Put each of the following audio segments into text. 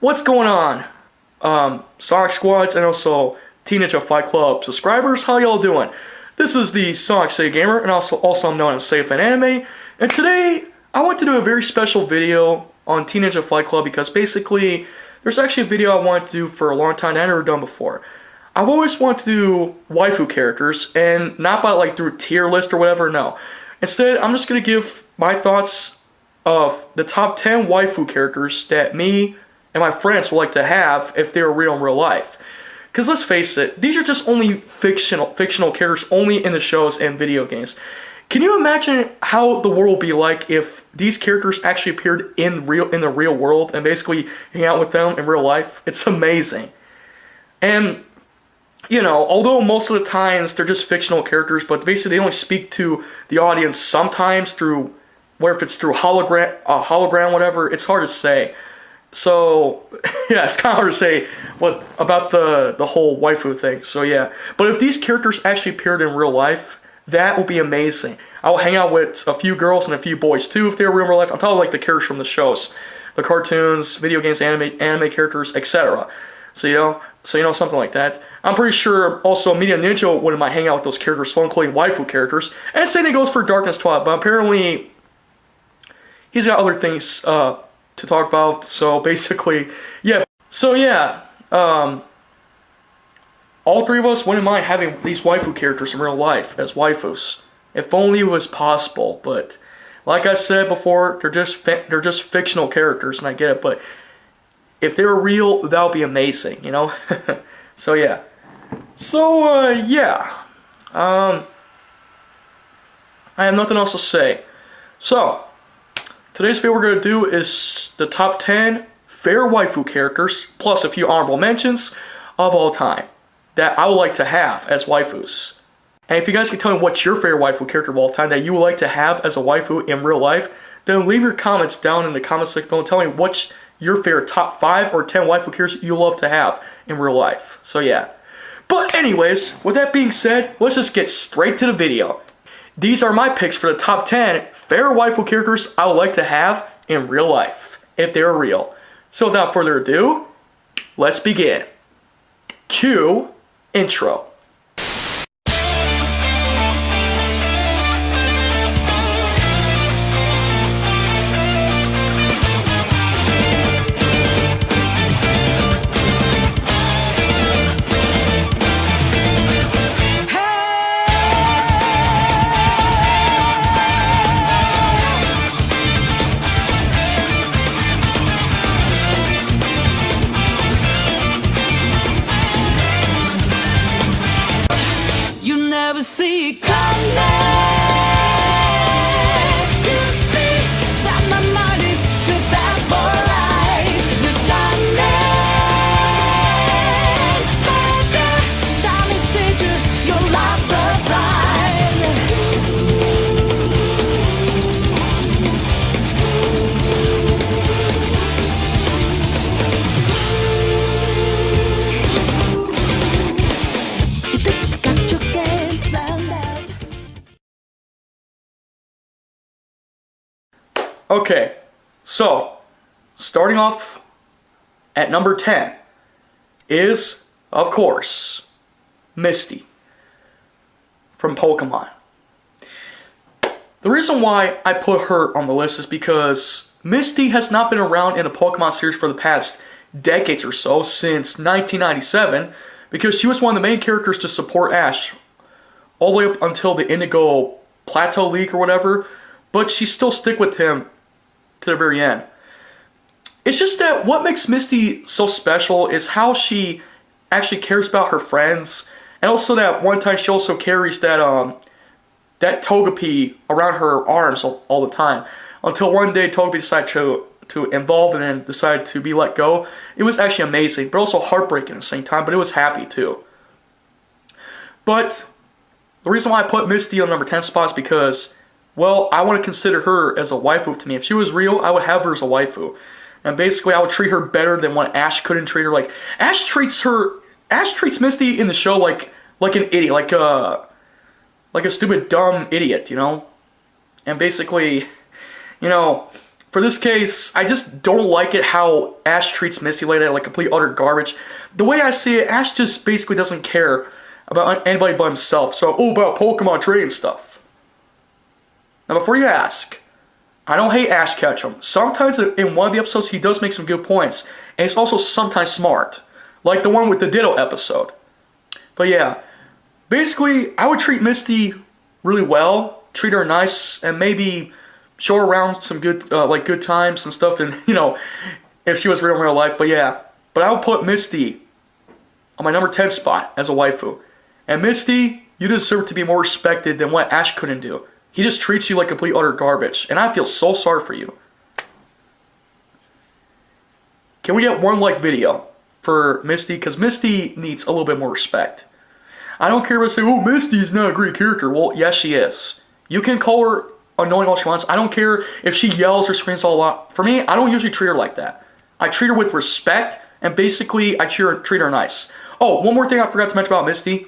What's going on? Sonic Squads and also Teenage Fight Club subscribers, how y'all doing? This is the SonicSegaGamer, and also known as Safe and Anime, and today I want to do a very special video on Teenage Fight Club because basically there's actually a video I wanted to do for a long time that I've never done before. I've always wanted to do waifu characters, and not by like through tier list or whatever, no. Instead, I'm just going to give my thoughts of the top 10 waifu characters that me and my friends would like to have if they were real in real life. Because let's face it, these are just only fictional characters only in the shows and video games. Can you imagine how the world would be like if these characters actually appeared in the real world and basically hang out with them in real life? It's amazing. And you know, although most of the times they're just fictional characters, but basically they only speak to the audience sometimes through, where if it's through hologram, whatever, it's hard to say. So, yeah, it's kind of hard to say what about the whole waifu thing. So, yeah. But if these characters actually appeared in real life, that would be amazing. I will hang out with a few girls and a few boys, too, if they were in real life. I'm talking like the characters from the shows. The cartoons, video games, anime characters, etc. So, you know, something like that. I'm pretty sure also Media Ninja wouldn't mind hanging out with those characters, so including waifu characters. And same thing goes for Darkness Twilight, but apparently he's got other things to talk about, so basically, yeah. So yeah, all three of us wouldn't mind having these waifu characters in real life as waifus, if only it was possible. But like I said before, they're just fictional characters, and I get it. But if they were real, that would be amazing, you know. So yeah, yeah. I have nothing else to say. So today's video we're going to do is the top 10 fair waifu characters, plus a few honorable mentions of all time that I would like to have as waifus. And if you guys can tell me what's your favorite waifu character of all time that you would like to have as a waifu in real life, then leave your comments down in the comment section below and tell me what's your favorite top 5 or 10 waifu characters you love to have in real life. So yeah. But anyways, with that being said, let's just get straight to the video. These are my picks for the top 10 fair waifu characters I would like to have in real life, if they were real. So without further ado, let's begin. Cue intro. Okay, so starting off at number 10 is, of course, Misty from Pokemon. The reason why I put her on the list is because Misty has not been around in the Pokemon series for the past decades or so, since 1997, because she was one of the main characters to support Ash all the way up until the Indigo Plateau League or whatever, but she still stick with him to the very end. It's just that what makes Misty so special is how she actually cares about her friends, and also that one time she also carries that Togepi around her arms all the time, until one day Togepi decided to evolve and then decided to be let go. It was actually amazing, but also heartbreaking at the same time, but it was happy too. But the reason why I put Misty on number 10 spot is because, well, I want to consider her as a waifu to me. If she was real, I would have her as a waifu. And basically, I would treat her better than what Ash couldn't treat her. Like, Ash treats Misty in the show like an idiot, like a stupid, dumb idiot, you know? And basically, you know, for this case, I just don't like it how Ash treats Misty like that, like complete utter garbage. The way I see it, Ash just basically doesn't care about anybody but himself. So, about Pokemon trading stuff. Now, before you ask, I don't hate Ash Ketchum. Sometimes in one of the episodes, he does make some good points. And he's also sometimes smart. Like the one with the Ditto episode. But yeah, basically, I would treat Misty really well. Treat her nice, and maybe show her around some good, good times and stuff. And, if she was real in real life. But yeah, but I would put Misty on my number 10 spot as a waifu. And Misty, you deserve to be more respected than what Ash couldn't do. He just treats you like complete utter garbage, and I feel so sorry for you. Can we get one like video for Misty? Because Misty needs a little bit more respect. I don't care if I say, oh, Misty is not a great character. Well, yes, she is. You can call her annoying all she wants. I don't care if she yells or screams a lot. For me, I don't usually treat her like that. I treat her with respect, and basically, I treat her nice. Oh, one more thing I forgot to mention about Misty.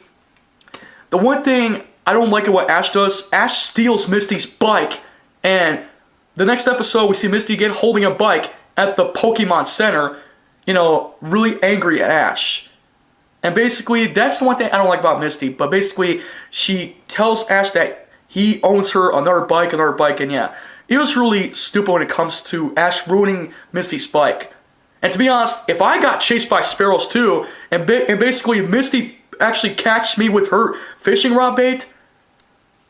The one thing I don't like what Ash does, Ash steals Misty's bike, and the next episode we see Misty again holding a bike at the Pokemon Center, really angry at Ash. And basically, that's the one thing I don't like about Misty, but basically, she tells Ash that he owns her another bike, and yeah. It was really stupid when it comes to Ash ruining Misty's bike. And to be honest, if I got chased by sparrows too, and basically Misty actually catch me with her fishing rod bait,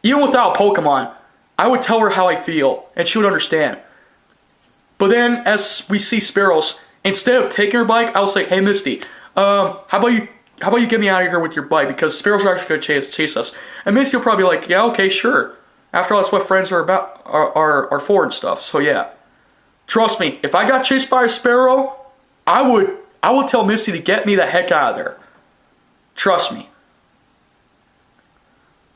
even without Pokemon, I would tell her how I feel, and she would understand. But then, as we see sparrows, instead of taking her bike, I will say, hey Misty, how about you get me out of here with your bike, because sparrows are actually going to chase us. And Misty will probably be like, yeah, okay, sure. After all, that's what friends are about, are for and stuff, so yeah. Trust me, if I got chased by a sparrow, I would tell Misty to get me the heck out of there. Trust me.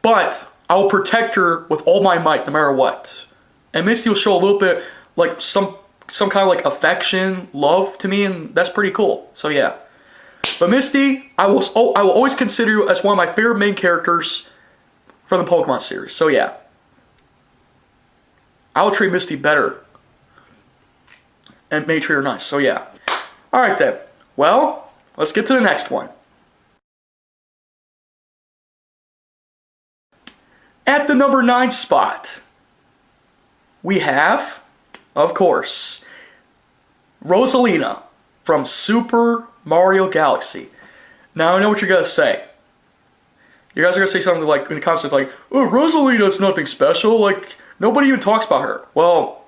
But I will protect her with all my might, no matter what. And Misty will show a little bit, like, some kind of, like, affection, love to me, and that's pretty cool. So, yeah. But Misty, I will always consider you as one of my favorite main characters from the Pokemon series. So, yeah. I will treat Misty better. And may treat her nice. So, yeah. Alright, then. Well, let's get to the next one. At the number 9 spot, we have, of course, Rosalina from Super Mario Galaxy. Now, I know what you're going to say. You guys are going to say something like, in the concept like, oh, Rosalina's nothing special, like, nobody even talks about her. Well,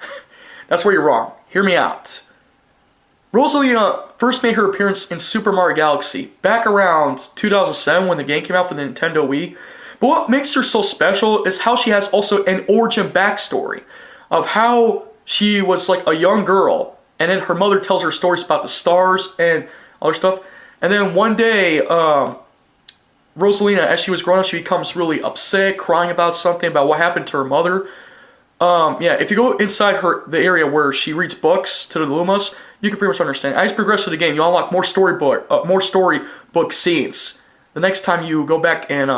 that's where you're wrong. Hear me out. Rosalina first made her appearance in Super Mario Galaxy back around 2007 when the game came out for the Nintendo Wii. But what makes her so special is how she has also an origin backstory of how she was like a young girl, and then her mother tells her stories about the stars and other stuff. And then one day, Rosalina, as she was growing up, she becomes really upset, crying about something, about what happened to her mother. Yeah, if you go inside the area where she reads books to the Lumas, you can pretty much understand. As you progress through the game, you unlock more storybook scenes. The next time you go back in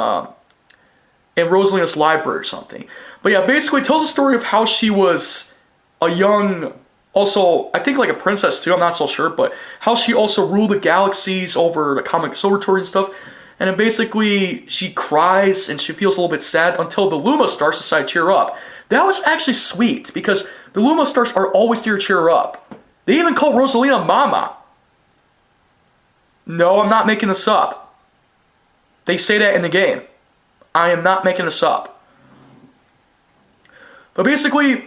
Rosalina's library or something. But yeah, basically it tells the story of how she was a young, also, I think like a princess too, I'm not so sure, but how she also ruled the galaxies over the comic observatories and stuff. And then basically she cries and she feels a little bit sad until the Luma stars decide to cheer her up. That was actually sweet, because the Luma stars are always there to cheer her up. They even call Rosalina Mama. No, I'm not making this up. They say that in the game. I am not making this up. But basically,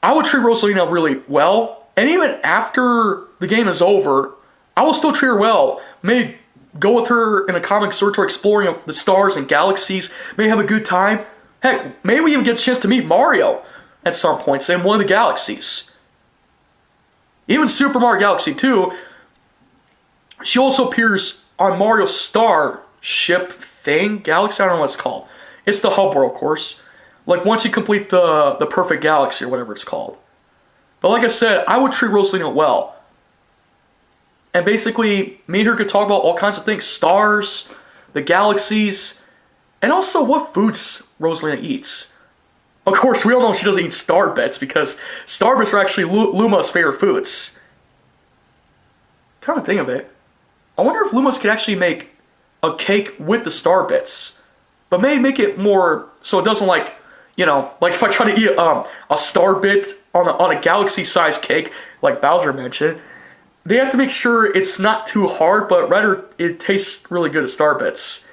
I would treat Rosalina really well. And even after the game is over, I will still treat her well. May go with her in a comic observatory exploring the stars and galaxies. May have a good time. Heck, maybe we even get a chance to meet Mario at some points in one of the galaxies. Even Super Mario Galaxy 2, she also appears on Mario's starship thing, galaxy, I don't know what it's called. It's the hub world, of course. Like once you complete the perfect galaxy or whatever it's called. But like I said, I would treat Rosalina well. And basically, me and her could talk about all kinds of things. Stars, the galaxies, and also what foods Rosalina eats. Of course, we all know she doesn't eat star bits because star bits are actually Luma's favorite foods. Come to think of it, I wonder if Luma's could actually make a cake with the star bits, but maybe make it more so it doesn't like, you know, like if I try to eat a star bit on a galaxy-sized cake, like Bowser mentioned, they have to make sure it's not too hard, but rather it tastes really good as star bits.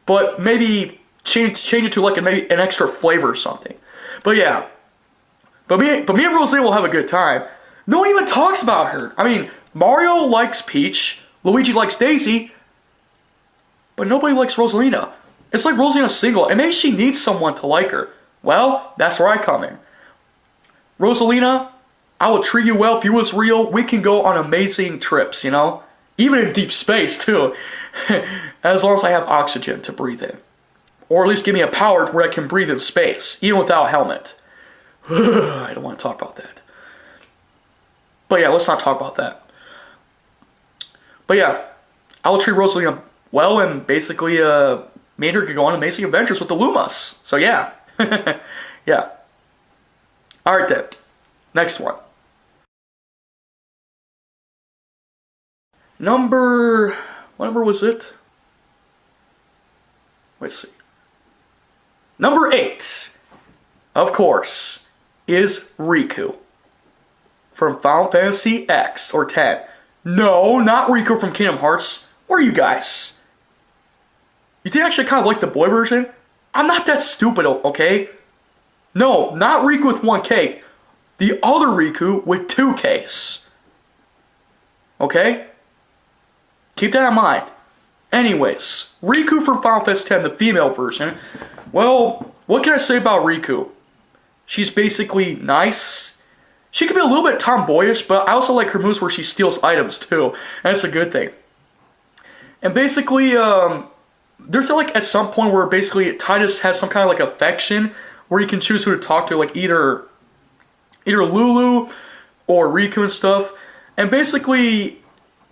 But maybe change it to like maybe an extra flavor or something. But yeah, but me and Rosalina will have a good time. No one even talks about her. I mean, Mario likes Peach, Luigi likes Daisy, but nobody likes Rosalina. It's like Rosalina's single, and maybe she needs someone to like her. Well, that's where I come in. Rosalina, I will treat you well. If you was real, we can go on amazing trips, you know? Even in deep space, too. As long as I have oxygen to breathe in. Or at least give me a power where I can breathe in space, even without a helmet. I don't want to talk about that. But yeah, let's not talk about that. But yeah, I will treat Rosalina well and basically made her go on amazing adventures with the Lumas. So yeah. Yeah. Alright then. Next one. What number was it? Let's see. Number 8, of course, is Rikku from Final Fantasy X or 10. No, not Rikku from Kingdom Hearts. Where are you guys? You think I actually kind of like the boy version? I'm not that stupid, okay? No, not Rikku with 1K. The other Rikku with 2Ks. Okay? Keep that in mind. Anyways, Rikku from Final Fantasy X, the female version. Well, what can I say about Rikku? She's basically nice. She can be a little bit tomboyish, but I also like her moves where she steals items too. And that's a good thing. And basically, there's like at some point where basically Titus has some kind of like affection where you can choose who to talk to, like either Lulu or Rikku and stuff. And basically,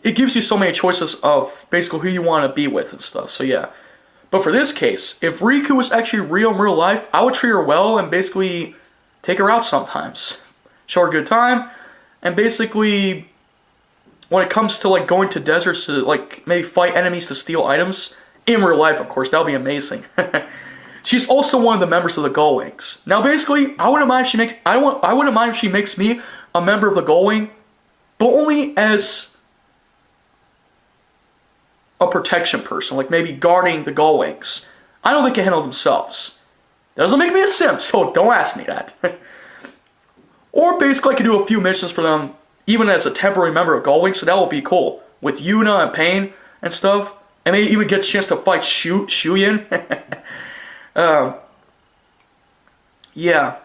it gives you so many choices of basically who you want to be with and stuff. So yeah. But for this case, if Rikku was actually real in real life, I would treat her well and basically take her out sometimes. Show her a good time. And basically, when it comes to like going to deserts to like maybe fight enemies to steal items, in real life of course, that would be amazing. She's also one of the members of the Gullwings. Now basically, I wouldn't mind if she makes me a member of the Gullwing, but only as a protection person, like maybe guarding the Gullwings. I don't think they can handle themselves. That doesn't make me a simp, so don't ask me that. Or basically I could do a few missions for them, even as a temporary member of Gullwings, so that would be cool. With Yuna and Pain and stuff. And maybe even get a chance to fight Shuyin. Yeah.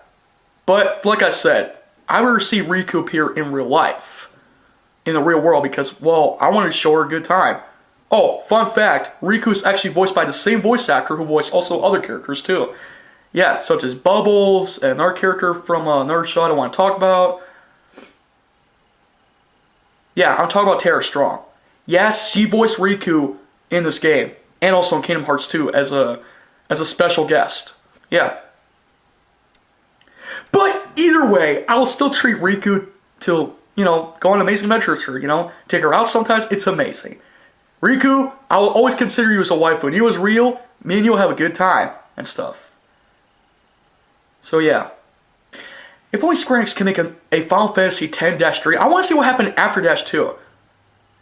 But, like I said, I'd rather see Rikku appear in real life. In the real world, because, well, I want to show her a good time. Oh, fun fact, Rikku is actually voiced by the same voice actor who voiced also other characters too. Yeah, such as Bubbles, and another character from another show I don't want to talk about. Yeah, I'm talking about Tara Strong. Yes, she voiced Rikku in this game, and also in Kingdom Hearts 2 as a special guest. Yeah. But either way, I will still treat Rikku to, you know, go on amazing adventures with her, you know, take her out sometimes. It's amazing. Rikku, I will always consider you as a waifu. When you was real, me and you will have a good time and stuff. So yeah. If only Square Enix can make a Final Fantasy X-3, I want to see what happened after Dash 2.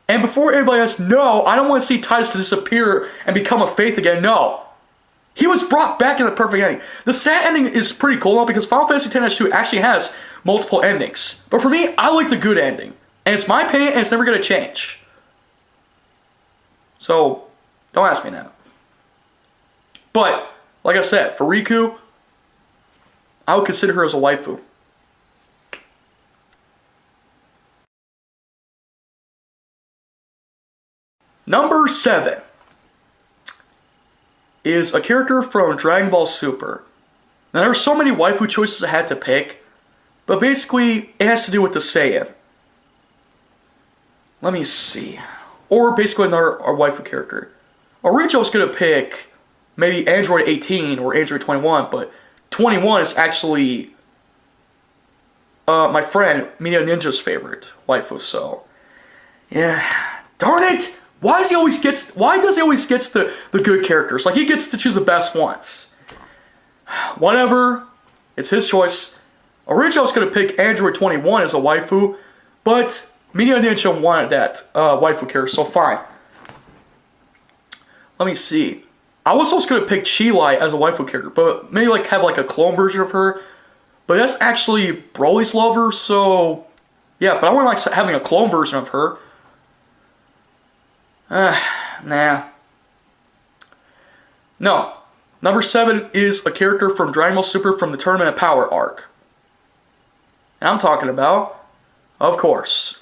And before everybody else, no, I don't want to see Titus to disappear and become a Faith again, no. He was brought back in the perfect ending. The sad ending is pretty cool though, because Final Fantasy X-2 actually has multiple endings. But for me, I like the good ending. And it's my opinion, and it's never going to change. So, don't ask me now. But, like I said, for Rikku, I would consider her as a waifu. Number 7 is a character from Dragon Ball Super. Now, there are so many waifu choices I had to pick, but basically, it has to do with the Saiyan. Let me see. Or basically another waifu character. Originally I was going to pick maybe Android 18 or Android 21, but 21 is actually my friend Mina Ninja's favorite waifu. So yeah, darn it! Why does he always get the good characters? Like, he gets to choose the best ones. Whatever, it's his choice. Originally, I was gonna pick Android 21 as a waifu, but Mina Ninja wanted that waifu character, so fine. Let me see. I was also gonna pick Chilai as a waifu character, but maybe like have like a clone version of her. But that's actually Broly's lover, so yeah. But I wouldn't like having a clone version of her. Nah. No. Number 7 is a character from Dragon Ball Super from the Tournament of Power arc. And I'm talking about, of course,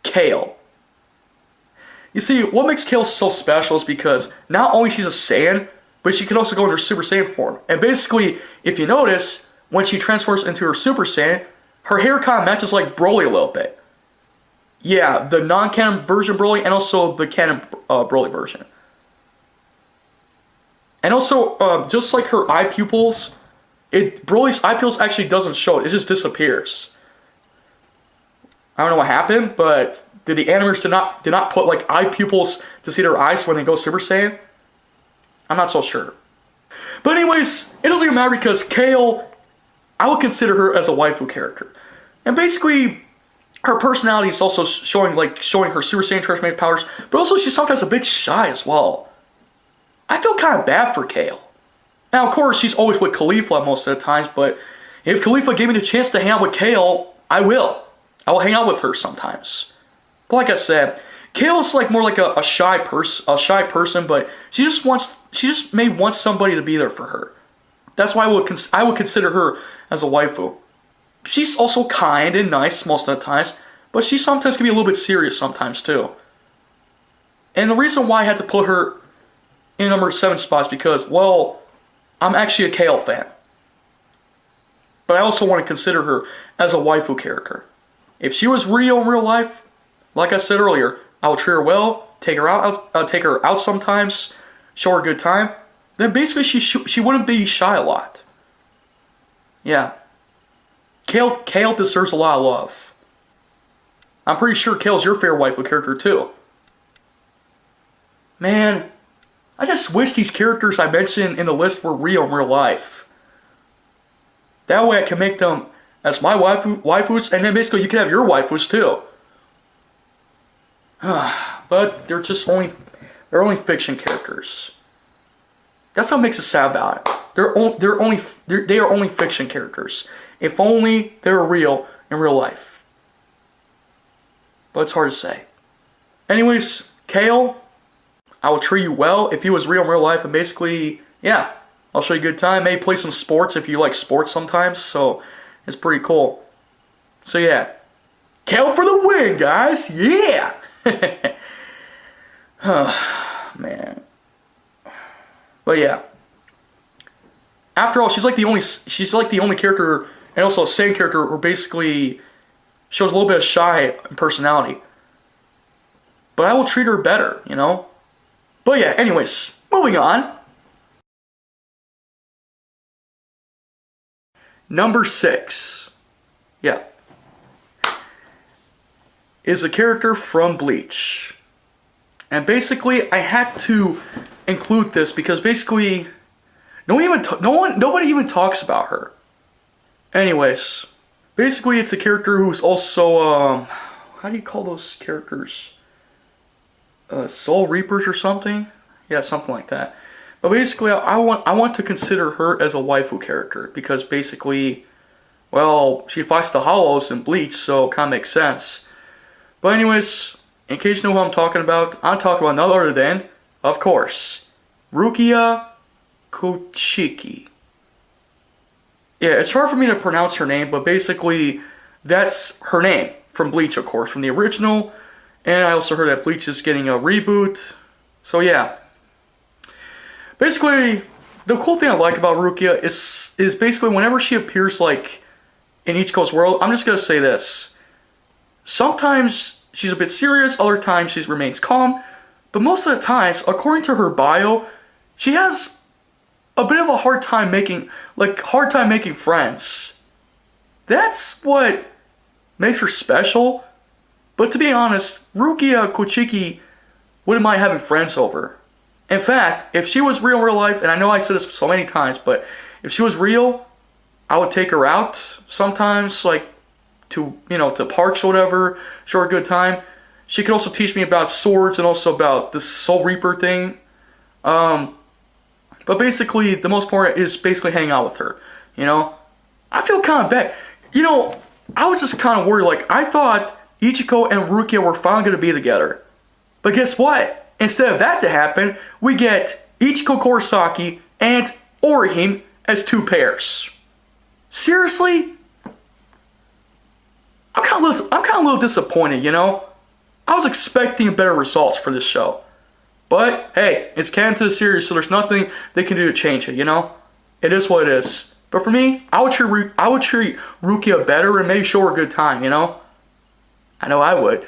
Kale. You see, what makes Kale so special is because not only she's a Saiyan, but she can also go in her Super Saiyan form. And basically, if you notice, when she transforms into her Super Saiyan, her hair kind of matches like Broly a little bit. Yeah, the non-canon version Broly and also the canon Broly version. And also, just like her eye pupils, Broly's eye pupils actually doesn't show it just disappears. I don't know what happened, but did the animators did not put like eye pupils to see their eyes when they go Super Saiyan? I'm not so sure. But anyways, it doesn't even matter because Kale, I would consider her as a waifu character. And basically, her personality is also showing her Super Saiyan transformation powers, but also she's sometimes a bit shy as well. I feel kind of bad for Kale. Now, of course, she's always with Khalifa most of the times, but if Khalifa gave me the chance to hang out with Kale, I will. I will hang out with her sometimes. But like I said, Kale is like more like a shy person, but she just may want somebody to be there for her. That's why I would consider her as a waifu. She's also kind and nice most of the times, but she sometimes can be a little bit serious sometimes too. And the reason why I had to put her in number 7 spot is because, well, I'm actually a Kale fan. But I also want to consider her as a waifu character. If she was real in real life, like I said earlier, I would treat her well, take her out sometimes, show her a good time. Then basically she wouldn't be shy a lot. Yeah. Kale deserves a lot of love. I'm pretty sure Kale's your favorite waifu character too. Man, I just wish these characters I mentioned in the list were real in real life. That way I can make them as my waifus, and then basically you can have your waifus too. But they're only fiction characters. That's what makes it sad about it. They are only fiction characters. If only they were real in real life. But it's hard to say. Anyways, Kale, I will treat you well if he was real in real life, and basically, yeah, I'll show you a good time. Maybe play some sports if you like sports sometimes, so it's pretty cool. So yeah, Kale for the win, guys! Yeah! Man. But yeah. After all, she's like the only character, and also a Saiyan character, who basically shows a little bit of shy personality. But I will treat her better, you know? But yeah, anyways, moving on. Number 6. Yeah. Is a character from Bleach. And basically, I had to include this because basically, nobody even talks about her. Anyways, basically it's a character who's also, how do you call those characters? Soul Reapers or something? Yeah, something like that. But basically, I want to consider her as a waifu character because basically, well, she fights the Hollows in Bleach, so it kind of makes sense. But anyways, in case you know who I'm talking about none other than, of course, Rukia Kochiki. Yeah, it's hard for me to pronounce her name, but basically, that's her name from Bleach, of course, from the original. And I also heard that Bleach is getting a reboot. So yeah. Basically, the cool thing I like about Rukia is basically whenever she appears like in Ichiko's world, I'm just gonna say this. Sometimes she's a bit serious, other times she remains calm, but most of the times, according to her bio, she has a bit of a hard time making friends. That's what makes her special. But to be honest, Rukia Kochiki wouldn't mind having friends over. In fact, if she was real in real life, and I know I said this so many times, but if she was real, I would take her out sometimes, like to parks or whatever, show her a good time. She could also teach me about swords and also about the Soul Reaper thing. But basically, the most part is basically hanging out with her. I feel kind of bad. I was just kind of worried. Like, I thought Ichiko and Rukia were finally going to be together. But guess what? Instead of that to happen, we get Ichiko Kurosaki and Orihime as two pairs. Seriously? I'm kind of a little disappointed, I was expecting better results for this show. But hey, it's canon to the series, so there's nothing they can do to change it, It is what it is. But for me, I would treat Rukia better and maybe show her a good time, I know I would.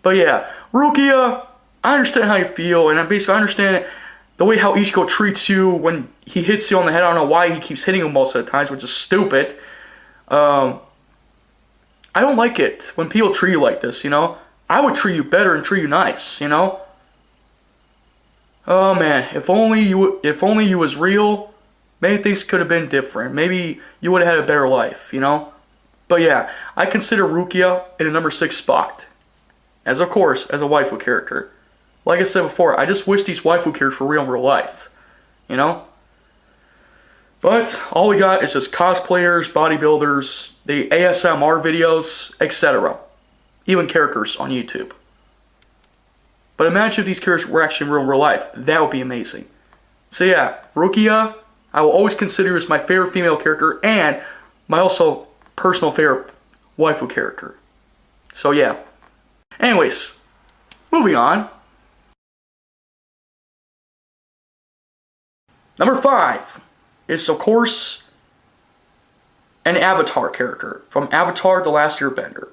But yeah, Rukia, I understand how you feel, and I understand the way how Ichiko treats you when he hits you on the head. I don't know why he keeps hitting you most of the times, which is stupid. I don't like it when people treat you like this, I would treat you better and treat you nice, Oh man, if only you was real, maybe things could have been different. Maybe you would have had a better life, But yeah, I consider Rukia in a number 6 spot. As of course, as a waifu character. Like I said before, I just wish these waifu characters were real in real life. But all we got is just cosplayers, bodybuilders, the ASMR videos, etc. Even characters on YouTube. But imagine if these characters were actually real in real life. That would be amazing. So yeah, Rukia, I will always consider as my favorite female character and my also personal favorite waifu character. So yeah. Anyways, moving on. Number 5 is, of course, an Avatar character from Avatar: The Last Airbender.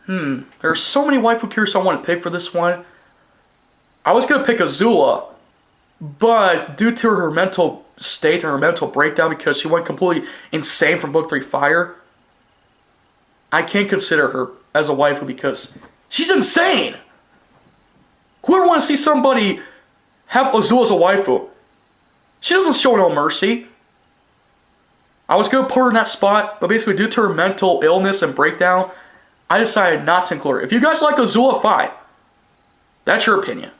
There are so many waifu characters I want to pick for this one. I was going to pick Azula, but due to her mental state and her mental breakdown because she went completely insane from Book 3 Fire, I can't consider her as a waifu because she's insane! Whoever wants to see somebody have Azula as a waifu? She doesn't show no mercy. I was going to put her in that spot, but basically due to her mental illness and breakdown, I decided not to include her. If you guys like Azula, fine. That's your opinion.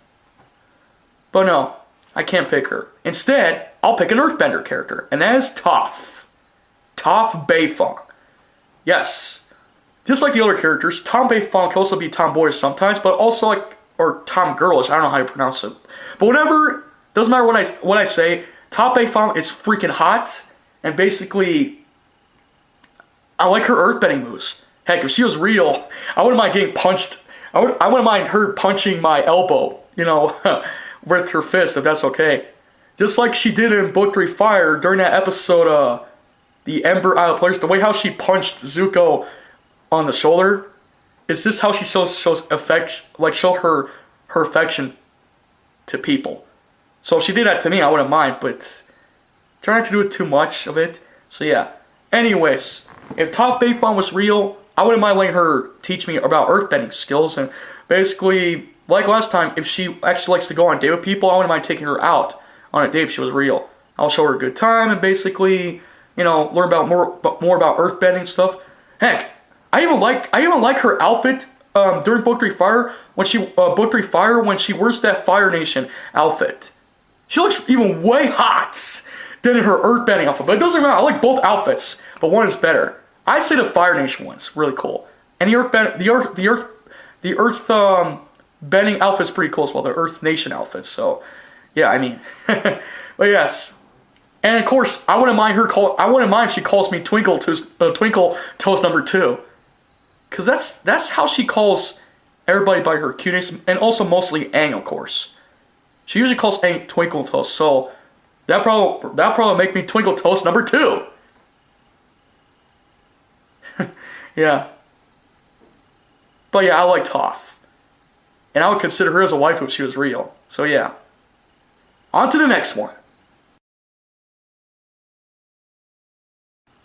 But no, I can't pick her. Instead, I'll pick an Earthbender character, and that is Toph. Toph Beifong. Yes. Just like the other characters, Tom Beifong can also be tomboyish sometimes, but also or Tom Girlish, I don't know how you pronounce it. But whatever, doesn't matter what I say, Toph Beifong is freaking hot, and basically, I like her earthbending moves. Heck, if she was real, I wouldn't mind getting punched. I wouldn't mind her punching my elbow, with her fist, if that's okay. Just like she did in Book 3 Fire during that episode, the Ember Isle Players, the way how she punched Zuko on the shoulder, is just how she shows affection, show her affection to people. So if she did that to me, I wouldn't mind, but try not to do it too much of it. So yeah. Anyways, if Toph Beifong was real, I wouldn't mind letting her teach me about earthbending skills, and basically, like last time, if she actually likes to go on a date with people, I wouldn't mind taking her out on a date if she was real. I'll show her a good time and basically, learn about more about earthbending stuff. Heck, I even like her outfit during Book 3 Fire when she wears that Fire Nation outfit. She looks even way hot than in her earthbending outfit. But it doesn't matter. I like both outfits, but one is better. I say the Fire Nation one's really cool, and the Earth bending outfit's pretty cool as well. The Earth Nation outfit. So, yeah, I mean, but yes, and of course, I wouldn't mind if she calls me Twinkle Toes number 2, because that's how she calls everybody by her cuteness, and also mostly Aang, of course. She usually calls Aang Twinkle Toes, so that probably make me Twinkle Toes number 2. Yeah. But yeah, I like Toph. And I would consider her as a wife if she was real. So yeah. On to the next one.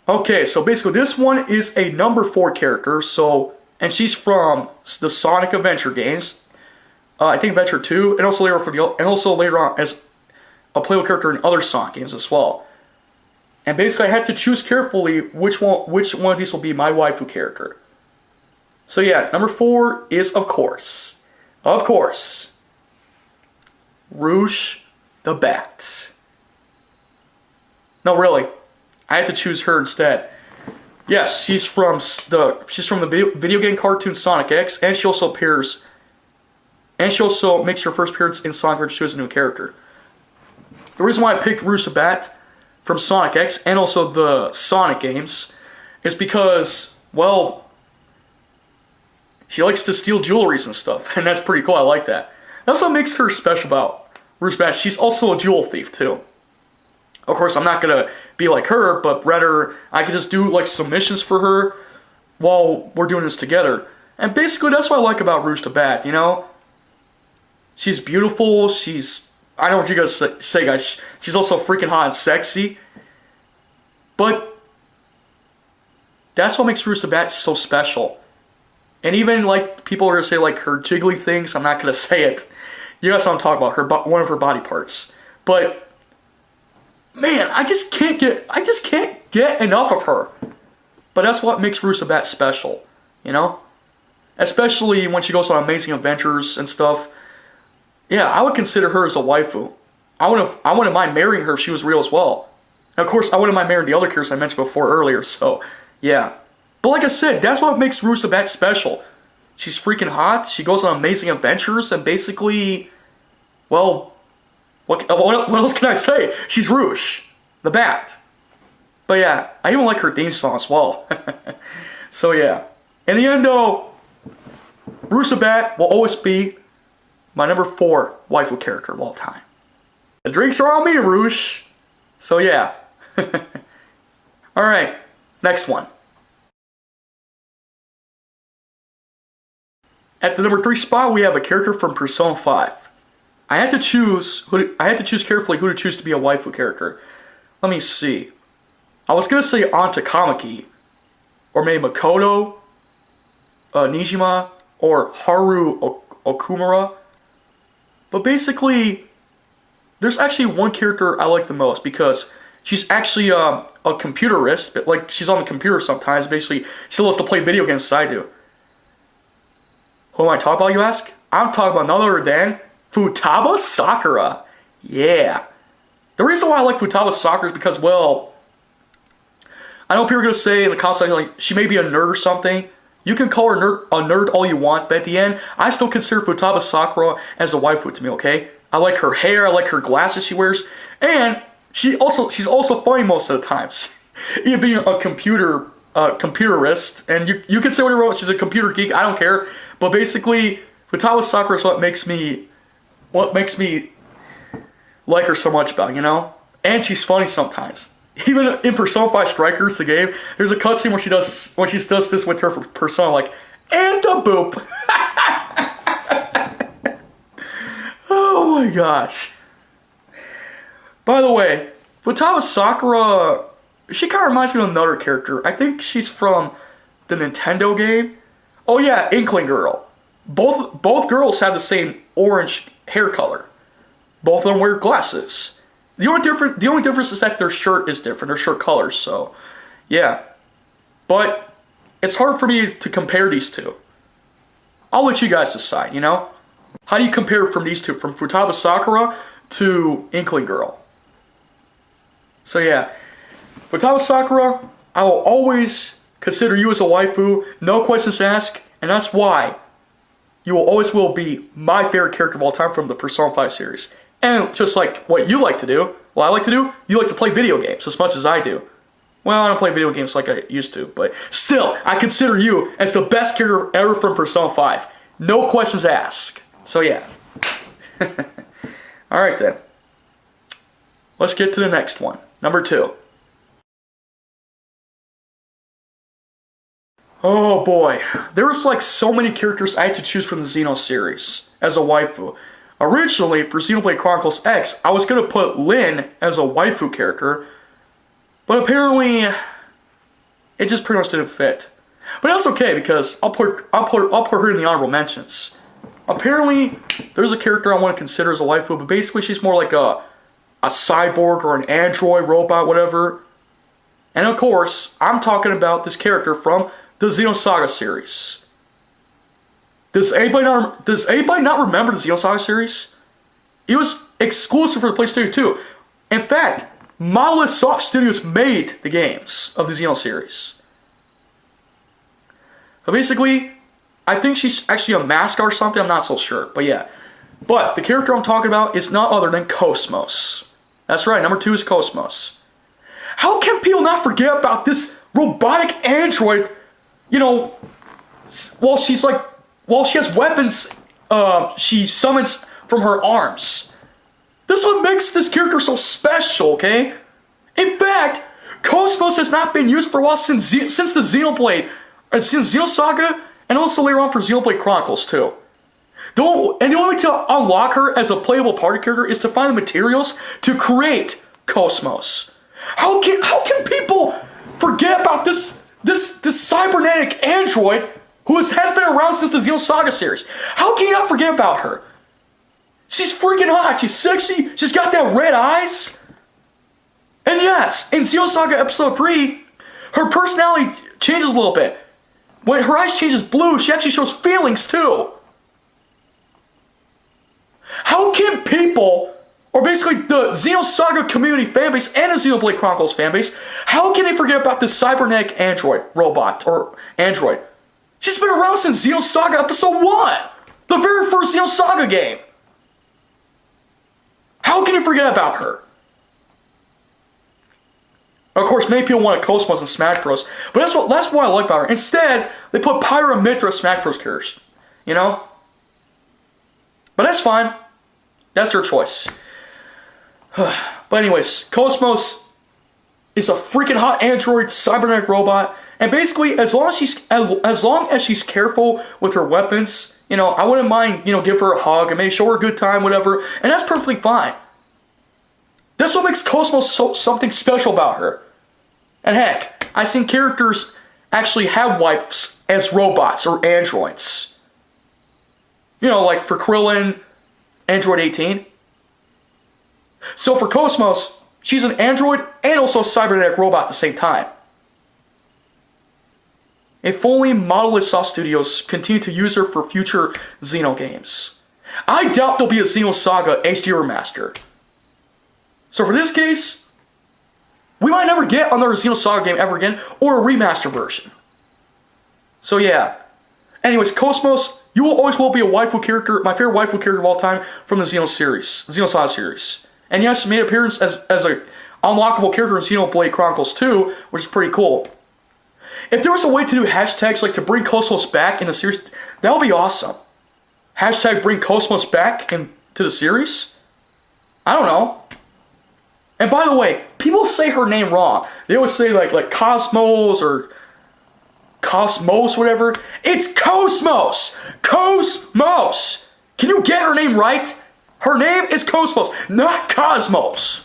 Okay, so basically this one is a number 4 character, so, and she's from the Sonic Adventure games. I think Adventure 2, and also later on as a playable character in other Sonic games as well. And basically I had to choose carefully which one of these will be my waifu character. So yeah, number 4 is of course, Rouge the Bat. No, really, I had to choose her instead. Yes, she's from the video game cartoon Sonic X, and she also makes her first appearance in Sonic Adventure 2 as a new character. The reason why I picked Rouge the Bat from Sonic X and also the Sonic games is because, well, she likes to steal jewelries and stuff, and that's pretty cool. I like that. That's what makes her special about Rouge the Bat. She's also a jewel thief too. Of course, I'm not gonna be like her, but rather I could just do like some missions for her while we're doing this together. And basically, that's what I like about Rouge the Bat. You know, she's beautiful. I don't know what you guys say, guys. She's also freaking hot and sexy. But that's what makes Rouge the Bat so special. And even like people are gonna say like her jiggly things. I'm not gonna say it. You guys don't talk about her, one of her body parts. But man, I just can't get enough of her. But that's what makes Rouge the Bat special, you know? Especially when she goes on amazing adventures and stuff. Yeah, I would consider her as a waifu. I wouldn't mind marrying her if she was real as well. And of course, I wouldn't mind marrying the other characters I mentioned before earlier, so yeah. But like I said, that's what makes Rouge the Bat special. She's freaking hot, she goes on amazing adventures, and basically, well, what else can I say? She's Rouge the Bat. But yeah, I even like her theme song as well. So yeah. In the end though, Rouge the Bat will always be my number 4 waifu character of all time. The drinks are on me, Rouge. So yeah. Alright, next one. At the number 3 spot, we have a character from Persona 5. I had to choose carefully who to choose to be a waifu character. Let me see. I was gonna say Anta Kamiki, or maybe Makoto, Nijima, or Haru Okumura. But basically, there's actually one character I like the most because she's actually a computerist, but like she's on the computer sometimes. Basically, she loves to play video games as I do. Who am I talking about, you ask? I'm talking about none other than Futaba Sakura. Yeah. The reason why I like Futaba Sakura is because, well, I know people are going to say in the comments like she may be a nerd or something. You can call her a nerd all you want, but at the end, I still consider Futaba Sakura as a waifu to me, okay? I like her hair, I like her glasses she wears, and she's also funny most of the times. Even being a computerist, and you can say whatever, she's a computer geek, I don't care. But basically, Futaba Sakura is what makes me like her so much about, you know? And she's funny sometimes. Even in Persona 5 Strikers, the game, there's a cutscene where she does this with her Persona, like, and a boop. Oh my gosh. By the way, Futaba Sakura, she kind of reminds me of another character. I think she's from the Nintendo game. Oh yeah, Inkling Girl. Both girls have the same orange hair color. Both of them wear glasses. The only difference is that their shirt is different, their shirt colors, so yeah. But it's hard for me to compare these two. I'll let you guys decide, you know? How do you compare from these two, from Futaba Sakura to Inkling Girl? So yeah, Futaba Sakura, I will always consider you as a waifu, no questions asked, and that's why you will always be my favorite character of all time from the Persona 5 series. And just like what you like to do, what I like to do, you like to play video games as much as I do. Well, I don't play video games like I used to, but still, I consider you as the best character ever from Persona 5. No questions asked. So yeah. Alright then. Let's get to the next one. Number 2. Oh boy. There was like so many characters I had to choose from the Xeno series as a waifu. Originally, for Xenoblade Chronicles X, I was going to put Lyn as a waifu character, but apparently It just pretty much didn't fit. But that's okay because I'll put her in the honorable mentions. Apparently, there's a character I want to consider as a waifu, but basically she's more like a cyborg or an android robot, whatever. And of course, I'm talking about this character from the Xenosaga series. Does anybody not remember the Xenosaga series? It was exclusive for the PlayStation 2. In fact, Monolith Soft Studios made the games of the Xeno series. But basically, I think she's actually a mascot or something, I'm not so sure, but yeah. But the character I'm talking about is none other than Kos-Mos. That's right, number 2 is Kos-Mos. How can people not forget about this robotic android, you know, while she has weapons, she summons from her arms. This is what makes this character so special, okay? In fact, Kos-Mos has not been used for a while since the Xenoblade, since Xenosaga, and also later on for Xenoblade Chronicles too. The only way to unlock her as a playable party character is to find the materials to create Kos-Mos. How can people forget about this cybernetic android who has been around since the Xenosaga series? How can you not forget about her? She's freaking hot, she's sexy, she's got that red eyes. And yes, in Xenosaga Episode 3, her personality changes a little bit. When her eyes changes blue, she actually shows feelings too. How can people, or basically the Xenosaga community fanbase and the Xenoblade Chronicles fanbase, how can they forget about this cybernetic android, robot, or android? She's been around since Xenosaga Episode 1, the very first Xenosaga game. How can you forget about her? Of course, many people want Kos-Mos in Smash Bros, but that's what I like about her. Instead, they put Pyra and Mythra as Smash Bros characters, you know? But that's fine. That's their choice. But anyways, Kos-Mos is a freaking hot android cybernetic robot, and basically, as long as she's careful with her weapons, you know, I wouldn't mind, you know, give her a hug and maybe show her a good time, whatever, and that's perfectly fine. That's what makes Kos-Mos something special about her. And heck, I've seen characters actually have wives as robots or androids. You know, like for Krillin, Android 18. So for Kos-Mos, she's an android and also a cybernetic robot at the same time. If only Monolith Soft Studios continue to use her for future Xeno games. I doubt there'll be a Xenosaga HD remaster. So for this case, we might never get another Xenosaga game ever again, or a remaster version. So yeah. Anyways, Kos-Mos, you will always be a waifu character, my favorite waifu character of all time from the Xenosaga series. And yes, she made an appearance as a unlockable character in Xenoblade Chronicles 2, which is pretty cool. If there was a way to do hashtags like to bring Kos-Mos back in the series, that would be awesome. Hashtag bring Kos-Mos back into the series? I don't know. And by the way, people say her name wrong. They always say like Cosmos or Kos-Mos, whatever. It's Kos-Mos! Kos-Mos! Can you get her name right? Her name is Kos-Mos, not Cosmos.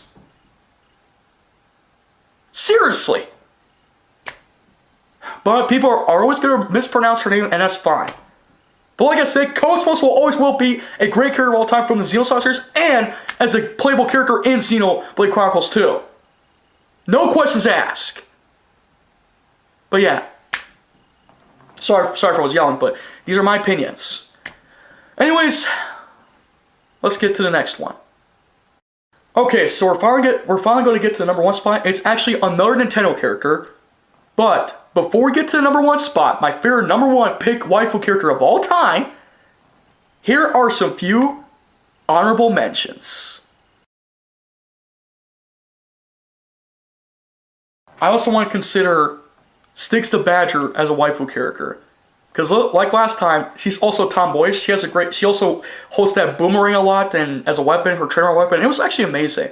Seriously. But people are always going to mispronounce her name, and that's fine. But like I said, Kos-Mos will be a great character of all time from the Xenosaga series and as a playable character in Xenoblade Chronicles 2. No questions asked. But yeah. Sorry if I was yelling, but these are my opinions. Anyways, let's get to the next one. Okay, so we're finally going to get to the number 1 spot. It's actually another Nintendo character. But before we get to the number 1 spot, my favorite number 1 pick waifu character of all time, here are some few honorable mentions. I also want to consider Styx the Badger as a waifu character. Because like last time, she's also tomboyish. She also hosts that boomerang a lot and as a weapon, her trainer weapon. It was actually amazing.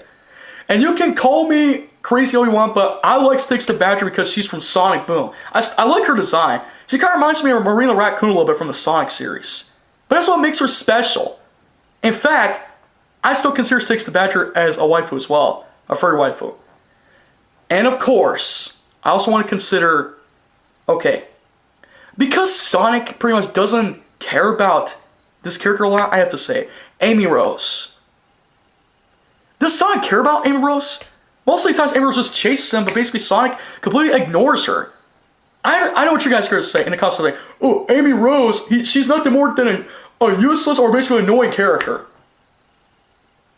And you can call me crazy all you want, but I like Styx the Badger because she's from Sonic Boom. I like her design. She kind of reminds me of Marina Raccoon a little bit from the Sonic series. But that's what makes her special. In fact, I still consider Styx the Badger as a waifu as well. A furry waifu. And of course, I also want to consider Okay. Because Sonic pretty much doesn't care about this character a lot, I have to say, Amy Rose. Does Sonic care about Amy Rose? Most of the times Amy Rose just chases him, but basically Sonic completely ignores her. I know what you guys are going to say in the comments, like, oh, Amy Rose, she's nothing more than a useless or basically annoying character.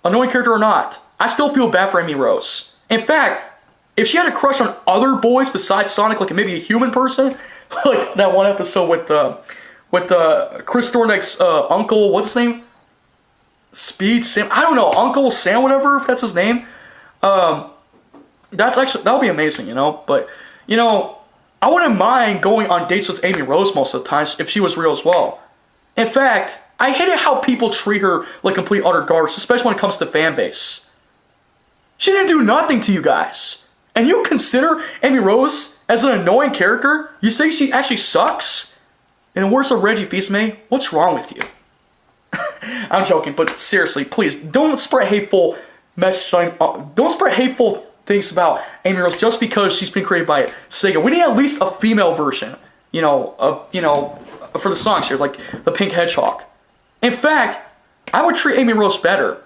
Annoying character or not, I still feel bad for Amy Rose. In fact, if she had a crush on other boys besides Sonic, like maybe a human person, like that one episode with Chris Thorne's uncle, what's his name? Speed Sam, I don't know, Uncle Sam, whatever, if that's his name. That'll be amazing, you know. But you know, I wouldn't mind going on dates with Amy Rose most of the times if she was real as well. In fact, I hated how people treat her like complete utter garbage, especially when it comes to fan base. She didn't do nothing to you guys. And you consider Amy Rose as an annoying character? You say she actually sucks? In the words of Reggie Fils-Aimé, what's wrong with you? I'm joking, but seriously, please, don't spread hateful messages. Don't spread hateful things about Amy Rose just because she's been created by Sega. We need at least a female version, for the Sonic series, like the Pink Hedgehog. In fact, I would treat Amy Rose better.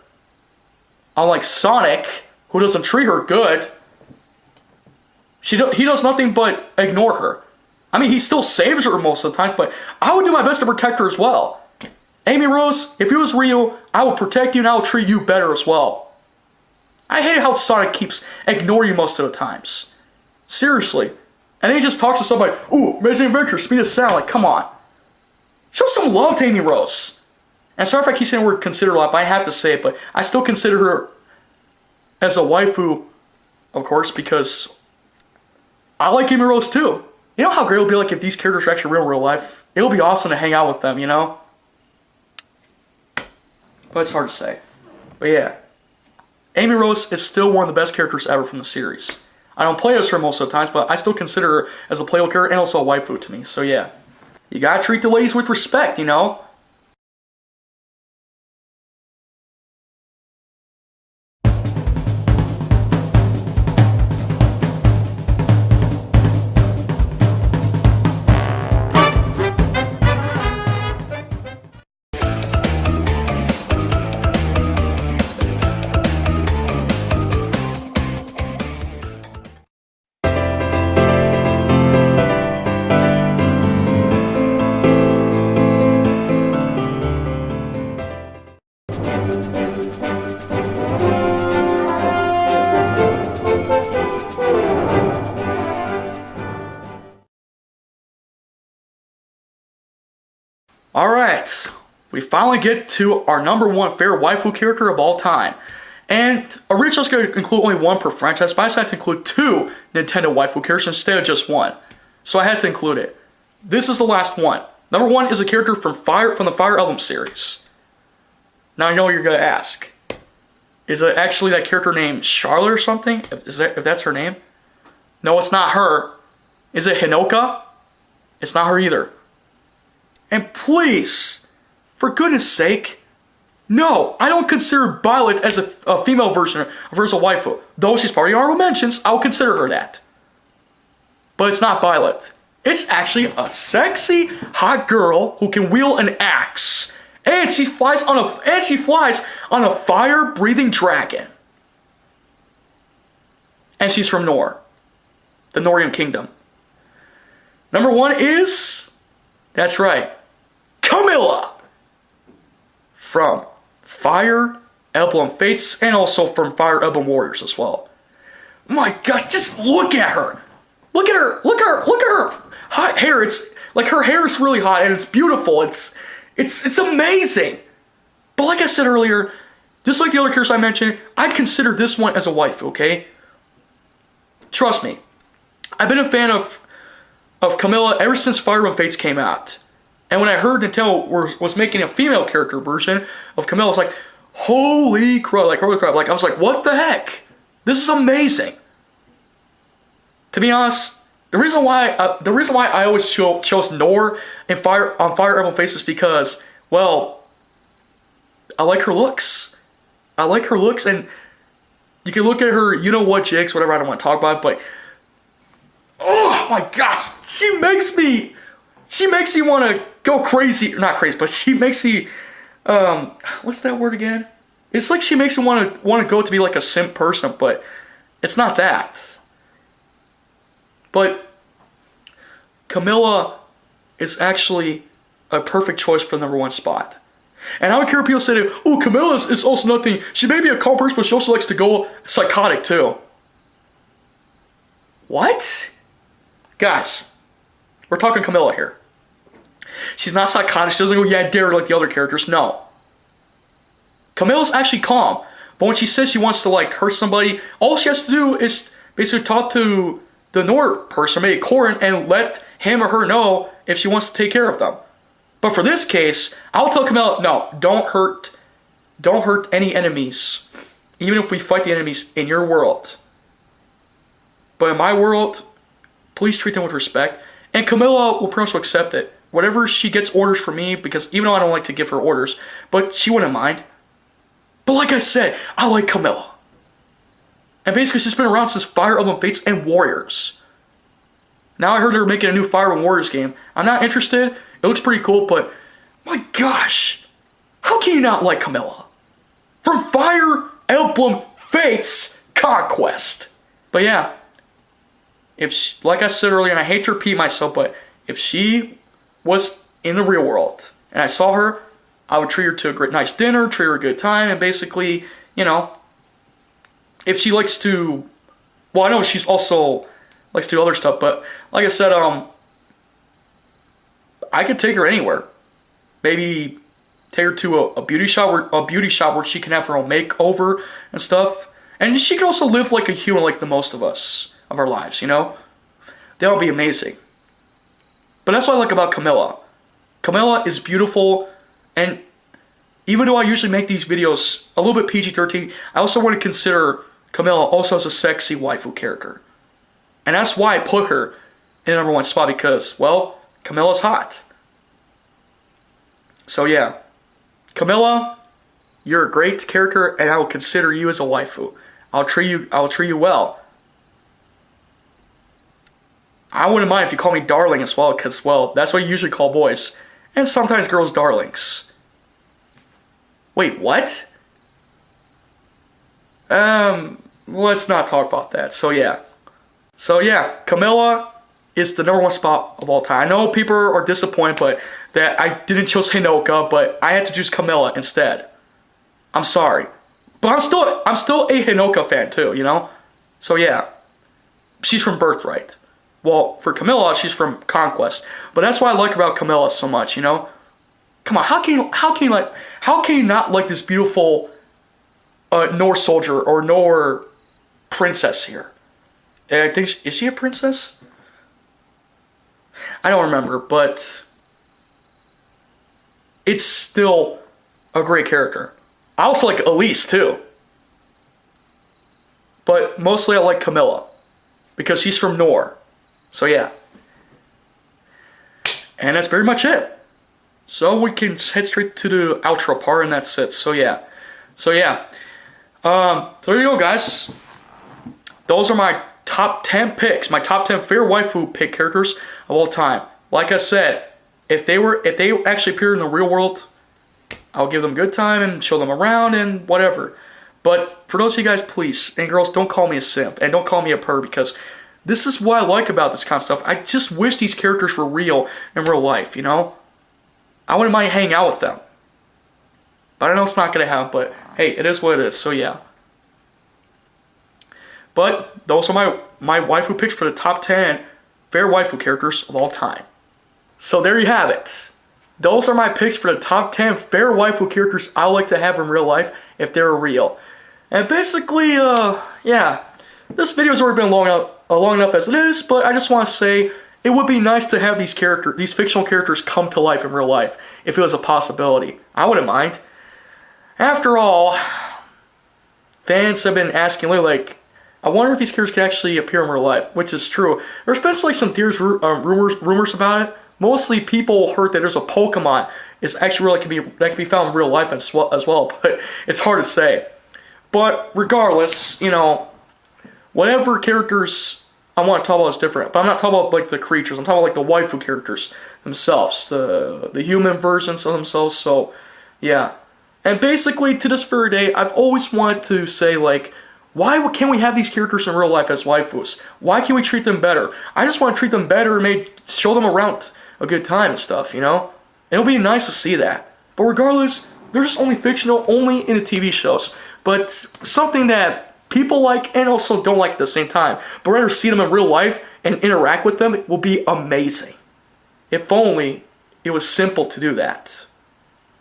Unlike Sonic, who doesn't treat her good. He does nothing but ignore her. I mean, he still saves her most of the time, but I would do my best to protect her as well. Amy Rose, if it was real, I would protect you and I would treat you better as well. I hate how Sonic keeps ignoring you most of the times. Seriously. And then he just talks to somebody, ooh, Amazing Adventure, speed of sound, like, come on. Show some love to Amy Rose. And sorry if I keep saying the word consider a lot, but I have to say it, but I still consider her as a waifu, of course, because I like Amy Rose too. You know how great it would be like if these characters were actually real in real life? It would be awesome to hang out with them, you know? But it's hard to say. But yeah. Amy Rose is still one of the best characters ever from the series. I don't play as her most of the times, but I still consider her as a playable character and also a waifu to me. So yeah. You gotta treat the ladies with respect, you know? Alright, we finally get to our number one favorite waifu character of all time. And originally I was going to include only one per franchise, but I decided to include two Nintendo waifu characters instead of just one. So I had to include it. This is the last one. Number one is a character from the Fire Emblem series. Now I know what you're going to ask. Is it actually that character named Charlotte or something? If that's her name? No, it's not her. Is it Hinoka? It's not her either. And please, for goodness sake, no, I don't consider Violet as a female version of her as a waifu. Though she's part of the honorable mentions, I'll consider her that. But it's not Violet. It's actually a sexy, hot girl who can wield an axe. And she flies on a fire-breathing dragon. And she's from Nor, the Norian kingdom. Number one is, that's right, Camilla from Fire Emblem Fates and also from Fire Emblem Warriors as well. My gosh, just look at her. Look at her. Look at her hot hair. It's like her hair is really hot and it's beautiful. It's amazing. But like I said earlier, just like the other characters I mentioned, I'd consider this one as a waifu, okay? Trust me. I've been a fan of Camilla ever since Fire Emblem Fates came out. And when I heard Nintendo was making a female character version of Camilla, I was like, holy crap, like, I was like, what the heck? This is amazing. To be honest, the reason why I always chose Nor on Fire Emblem Fates is because, well, I like her looks. I like her looks, and you can look at her, you know what, jigs, whatever, I don't want to talk about it, but oh my gosh, she makes me want to go crazy. Not crazy, but she makes me, what's that word again? It's like she makes me want to go to be like a simp person, but it's not that. But Camilla is actually a perfect choice for the #1 spot. And I don't care if people say, oh, Camilla is also nothing. She may be a calm person, but she also likes to go psychotic too. What? Guys, we're talking Camilla here. She's not psychotic. She doesn't go, yeah, dare like the other characters. No. Camilla's actually calm. But when she says she wants to like hurt somebody, all she has to do is basically talk to the Nor person, maybe Corin, and let him or her know if she wants to take care of them. But for this case, I'll tell Camilla, no, don't hurt any enemies. Even if we fight the enemies in your world. But in my world, please treat them with respect. And Camilla will pretty much accept it. Whatever she gets orders from me, because even though I don't like to give her orders, but she wouldn't mind. But like I said, I like Camilla. And basically she's been around since Fire Emblem Fates and Warriors. Now I heard they're making a new Fire Emblem Warriors game. I'm not interested. It looks pretty cool, but my gosh, how can you not like Camilla? From Fire Emblem Fates Conquest. But yeah, if she, like I said earlier, and I hate to repeat myself, but if she was in the real world and I saw her, I would treat her to a great nice dinner, treat her a good time, and basically, you know, if she likes to, well, I know she's also likes to do other stuff, but like I said, I could take her anywhere. Maybe take her to a beauty shop where she can have her own makeover and stuff. And she can also live like a human like the most of us of our lives, you know? That would be amazing. But that's what I like about Camilla. Camilla is beautiful, and even though I usually make these videos a little bit PG-13, I also want to consider Camilla also as a sexy waifu character. And that's why I put her in the #1 spot, because, well, Camilla's hot. So yeah, Camilla, you're a great character, and I will consider you as a waifu. I'll treat you well. I wouldn't mind if you call me darling as well, because, well, that's what you usually call boys. And sometimes girls darlings. Wait, what? Let's not talk about that. So yeah, Camilla is the #1 spot of all time. I know people are disappointed, but that I didn't choose Hinoka, but I had to choose Camilla instead. I'm sorry. But I'm still a Hinoka fan too, you know? So yeah. She's from Birthright. Well, for Camilla, she's from Conquest. But that's what I like about Camilla so much, you know? Come on, how can you not like this beautiful Norse soldier or Norse princess here? I think, is she a princess? I don't remember, but it's still a great character. I also like Elise too. But mostly I like Camilla, because she's from Nor. So yeah. And that's very much it. So we can head straight to the outro part, and that's it. So yeah. So there you go, guys. Those are my top 10 picks, my top 10 favorite waifu pick characters of all time. Like I said, if they actually appear in the real world, I'll give them a good time and show them around and whatever. But for those of you guys, please, and girls, don't call me a simp and don't call me a perv, because this is what I like about this kind of stuff. I just wish these characters were real in real life, you know? I wouldn't mind hanging out with them. But I know it's not going to happen, but hey, it is what it is, so yeah. But those are my waifu picks for the top 10 favorite waifu characters of all time. So there you have it. Those are my picks for the top 10 favorite waifu characters I like to have in real life if they're real. And basically, yeah, this video's already been long enough as it is, but I just want to say it would be nice to have these fictional characters come to life in real life if it was a possibility. I wouldn't mind. After all, fans have been asking lately, like, I wonder if these characters can actually appear in real life, which is true. There's been like some theories, rumors about it. Mostly people heard that there's a Pokemon is actually really can be found in real life as well, but it's hard to say. But regardless, you know, whatever characters I want to talk about is different. But I'm not talking about like the creatures. I'm talking about like the waifu characters themselves, the human versions of themselves. So, yeah. And basically, to this very day, I've always wanted to say like, why can't we have these characters in real life as waifus? Why can't we treat them better? I just want to treat them better and show them around a good time and stuff, you know? And it'll be nice to see that. But regardless, they're just only fictional, only in the TV shows. But something that people like and also don't like at the same time. But rather see them in real life and interact with them will be amazing. If only it was simple to do that.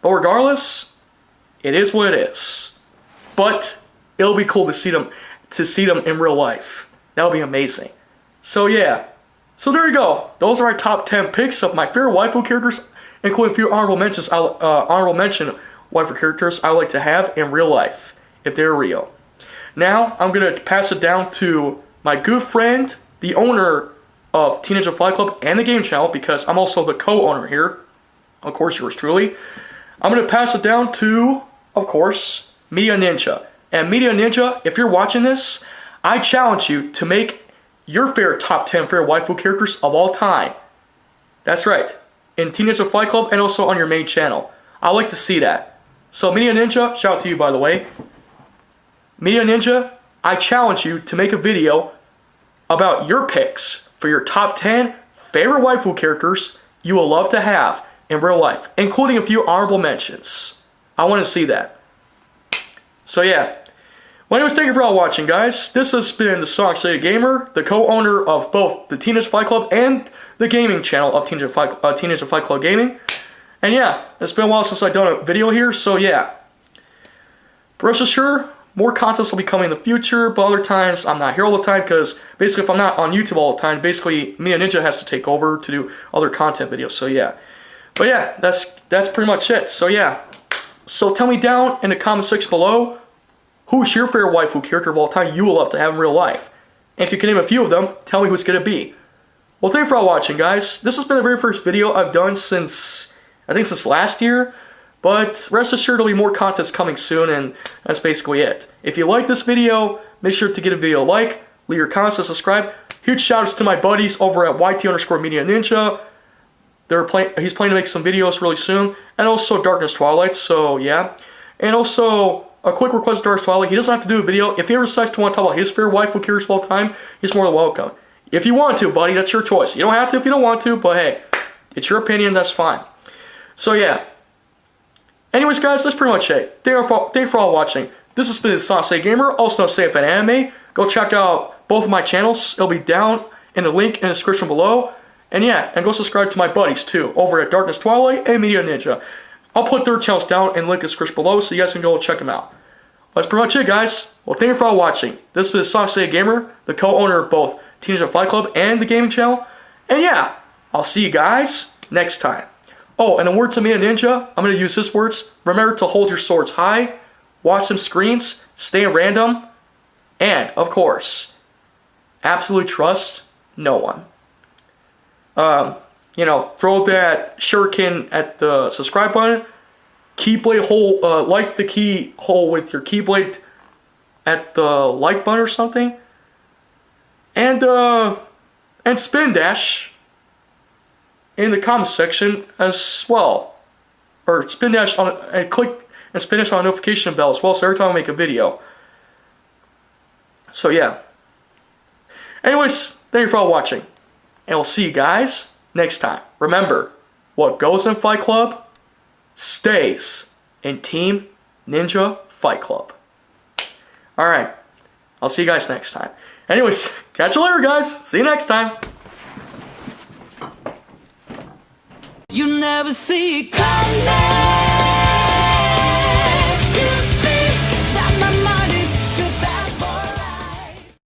But regardless, it is what it is. But it'll be cool to see them in real life. That'll be amazing. So yeah. So there you go. Those are my top 10 picks of my favorite waifu characters, including a few honorable mention waifu characters I would like to have in real life, if they're real. Now, I'm going to pass it down to my good friend, the owner of Teenage Fight Club and the game channel, because I'm also the co-owner here. Of course, yours truly. I'm going to pass it down to, of course, Media Ninja. And Media Ninja, if you're watching this, I challenge you to make your favorite top 10 favorite waifu characters of all time. That's right. In Teenage Fight Club and also on your main channel. I'd like to see that. So Media Ninja, shout out to you by the way. Media Ninja, I challenge you to make a video about your picks for your top 10 favorite waifu characters you will love to have in real life, including a few honorable mentions. I want to see that. So yeah. Well anyways, thank you for all watching, guys. This has been the SonicSegaGamer, the co-owner of both the Teenage Fight Club and the gaming channel of Teenage Fight Club Gaming. And yeah, it's been a while since I've done a video here, so yeah. But rest assured, more content will be coming in the future, but other times I'm not here all the time because basically if I'm not on YouTube all the time, basically Media Ninja has to take over to do other content videos, so yeah. But yeah, that's pretty much it, so yeah. So tell me down in the comment section below, who's your favorite waifu character of all time you will love to have in real life? And if you can name a few of them, tell me who's going to be. Well, thank you for all watching, guys. This has been the very first video I've done since, I think since last year. But rest assured there'll be more content coming soon, and that's basically it. If you like this video, make sure to give a video a like, leave your comments and subscribe. Huge shoutouts to my buddies over at YT_Media Ninja. He's planning to make some videos really soon. And also Darkness Twilight, so yeah. And also, a quick request to Darkness Twilight, he doesn't have to do a video. If he ever decides to want to talk about his favorite waifu characters of all time, he's more than welcome. If you want to, buddy, that's your choice. You don't have to if you don't want to, but hey, it's your opinion, that's fine. So yeah. Anyways, guys, that's pretty much it. Thank you for all watching. This has been SonicSegaGamer, also known as Safe and Anime. Go check out both of my channels. It'll be down in the link in the description below. And yeah, and go subscribe to my buddies too, over at Darkness Twilight and Media Ninja. I'll put their channels down in the link in the description below so you guys can go check them out. That's pretty much it, guys. Well, thank you for all watching. This has been SonicSegaGamer, the co-owner of both Teenage Fight Club and the gaming channel. And yeah, I'll see you guys next time. Oh, and the words of Media Ninja, I'm going to use his words. Remember to hold your swords high, watch some screens, stay random, and, of course, absolutely trust no one. You know, throw that shuriken at the subscribe button, keyblade hole, like the key hole with your keyblade at the like button or something, and spin dash in the comment section as well, or spin dash on and click and spin dash on the notification bell as well, so every time I make a video. So yeah. Anyways, thank you for all watching, and we'll see you guys next time. Remember, what goes in Fight Club stays in Team Ninja Fight Club. Alright, I'll see you guys next time. Anyways, catch you later, guys. See you next time. You never see color.